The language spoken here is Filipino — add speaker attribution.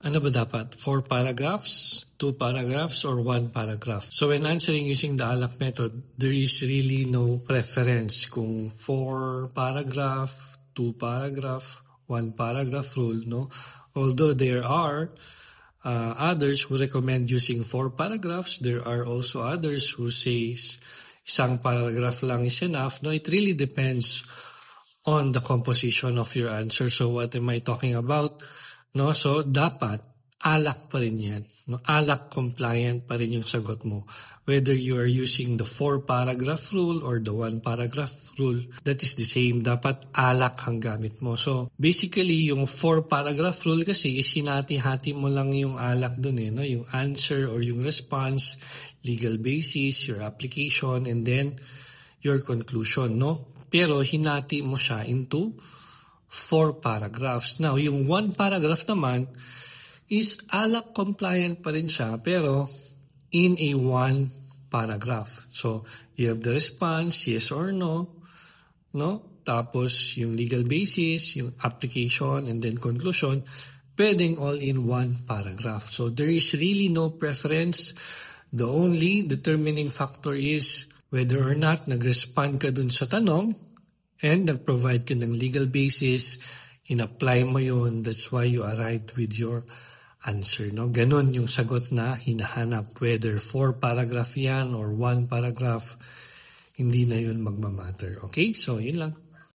Speaker 1: Ano ba dapat? 4 paragraphs, 2 paragraphs, or 1 paragraph? So when answering using the ALAC method, there is really no preference kung 4 paragraph, 2 paragraph, 1 paragraph rule, no? Although there are others who recommend using 4 paragraphs, there are also others who says isang paragraph lang is enough. No, it really depends on the composition of your answer. So what am I talking about? No, so dapat ALAC pa rin yan. No, ALAC compliant pa rin yung sagot mo. Whether you are using the 4 paragraph rule or the 1 paragraph rule, that is the same. Dapat ALAC ang gamit mo. So basically yung 4 paragraph rule kasi is hinati-hati mo lang yung ALAC dun no? Yung answer or yung response, legal basis, your application, and then your conclusion, no? Pero hinati mo siya into 4 paragraphs. Now, yung 1 paragraph naman is ALAC compliant pa rin siya, pero in a 1 paragraph. So, you have the response, yes or no? Tapos, yung legal basis, yung application, and then conclusion, pwedeng all in 1 paragraph. So, there is really no preference. The only determining factor is whether or not nag-respond ka dun sa tanong and nag-provide ka ng legal basis, in-apply mo yun, that's why you arrived with your answer. No? Ganon yung sagot na hinahanap. Whether 4 paragraph yan or 1 paragraph, hindi na yun magmamatter. Okay? So, yun lang.